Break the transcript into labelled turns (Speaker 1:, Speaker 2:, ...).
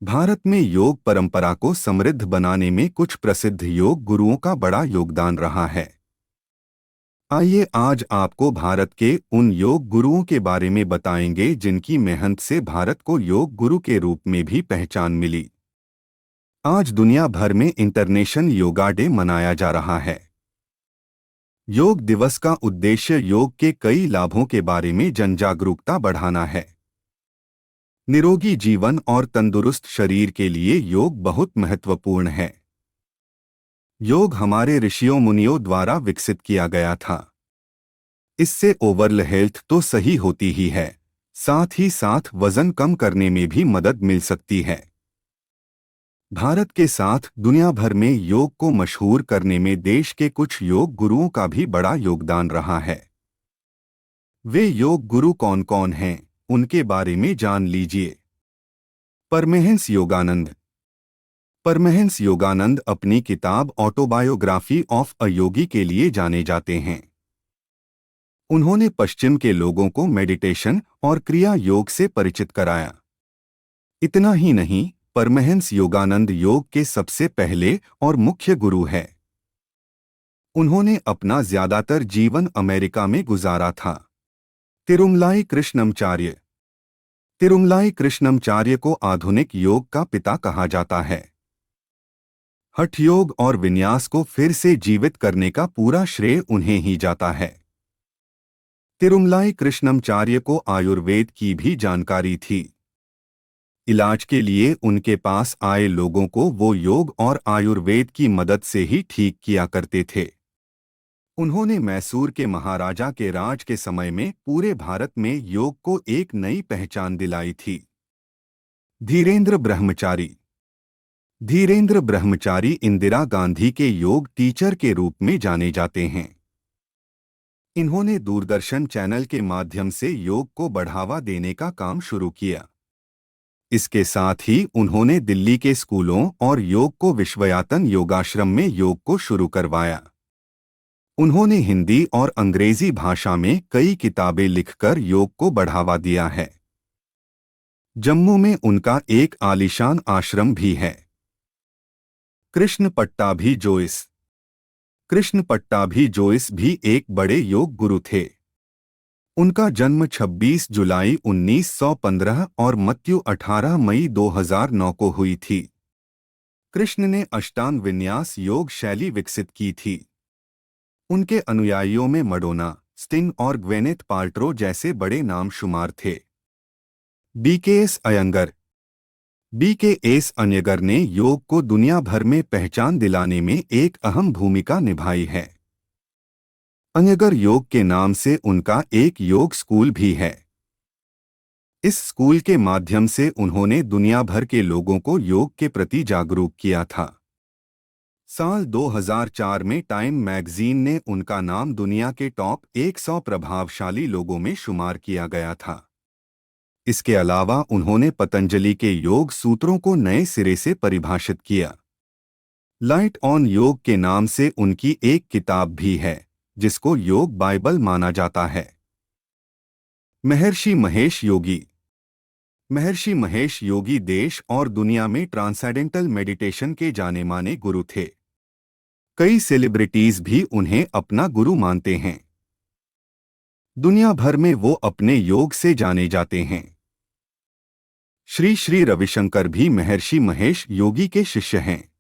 Speaker 1: भारत में योग परंपरा को समृद्ध बनाने में कुछ प्रसिद्ध योग गुरुओं का बड़ा योगदान रहा है। आइए आज आपको भारत के उन योग गुरुओं के बारे में बताएंगे जिनकी मेहनत से भारत को योग गुरु के रूप में भी पहचान मिली। आज दुनिया भर में इंटरनेशनल योगा डे मनाया जा रहा है। योग दिवस का उद्देश्य योग के कई लाभों के बारे में जनजागरूकता बढ़ाना है। निरोगी जीवन और तंदुरुस्त शरीर के लिए योग बहुत महत्वपूर्ण है। योग हमारे ऋषियों मुनियों द्वारा विकसित किया गया था। इससे ओवरऑल हेल्थ तो सही होती ही है, साथ ही साथ वजन कम करने में भी मदद मिल सकती है। भारत के साथ दुनिया भर में योग को मशहूर करने में देश के कुछ योग गुरुओं का भी बड़ा योगदान रहा है। वे योग गुरु कौन कौन हैं, उनके बारे में जान लीजिए। परमहंस योगानंद। परमहंस योगानंद अपनी किताब ऑटोबायोग्राफी ऑफ अ योगी के लिए जाने जाते हैं। उन्होंने पश्चिम के लोगों को मेडिटेशन और क्रिया योग से परिचित कराया। इतना ही नहीं, परमहंस योगानंद योग के सबसे पहले और मुख्य गुरु हैं। उन्होंने अपना ज्यादातर जीवन अमेरिका में गुजारा था। तिरुमलाई कृष्णमाचार्य। तिरुमलाई कृष्णमाचार्य को आधुनिक योग का पिता कहा जाता है। हठ योग और विन्यास को फिर से जीवित करने का पूरा श्रेय उन्हें ही जाता है। तिरुमलाई कृष्णमाचार्य को आयुर्वेद की भी जानकारी थी। इलाज के लिए उनके पास आए लोगों को वो योग और आयुर्वेद की मदद से ही ठीक किया करते थे। उन्होंने मैसूर के महाराजा के राज के समय में पूरे भारत में योग को एक नई पहचान दिलाई थी। धीरेंद्र ब्रह्मचारी। धीरेंद्र ब्रह्मचारी इंदिरा गांधी के योग टीचर के रूप में जाने जाते हैं। इन्होंने दूरदर्शन चैनल के माध्यम से योग को बढ़ावा देने का काम शुरू किया। इसके साथ ही उन्होंने दिल्ली के स्कूलों और योग को विश्वयातन योगाश्रम में योग को शुरू करवाया। उन्होंने हिंदी और अंग्रेजी भाषा में कई किताबें लिखकर योग को बढ़ावा दिया है। जम्मू में उनका एक आलीशान आश्रम भी है। कृष्ण पट्टाभी जोइस। कृष्ण पट्टाभी जोइस भी एक बड़े योग गुरु थे। उनका जन्म 26 जुलाई 1915 और मृत्यु 18 मई 2009 को हुई थी। कृष्ण ने अष्टांग विन्यास योग शैली विकसित की थी। उनके अनुयायियों में मडोना, स्टिंग और ग्वेनेथ पाल्ट्रो जैसे बड़े नाम शुमार थे। बीकेएस अयंगर। बीकेएस अयंगर ने योग को दुनिया भर में पहचान दिलाने में एक अहम भूमिका निभाई है। अयंगर योग के नाम से उनका एक योग स्कूल भी है। इस स्कूल के माध्यम से उन्होंने दुनिया भर के लोगों को योग के प्रति जागरूक किया था। साल 2004 में टाइम मैगजीन ने उनका नाम दुनिया के टॉप 100 प्रभावशाली लोगों में शुमार किया गया था। इसके अलावा उन्होंने पतंजलि के योग सूत्रों को नए सिरे से परिभाषित किया। लाइट ऑन योग के नाम से उनकी एक किताब भी है, जिसको योग बाइबल माना जाता है। महर्षि महेश योगी। महर्षि महेश योगी देश और दुनिया में ट्रांसेंडेंटल मेडिटेशन के जाने माने गुरु थे। कई सेलिब्रिटीज भी उन्हें अपना गुरु मानते हैं। दुनिया भर में वो अपने योग से जाने जाते हैं। श्री श्री रविशंकर भी महर्षि महेश योगी के शिष्य हैं।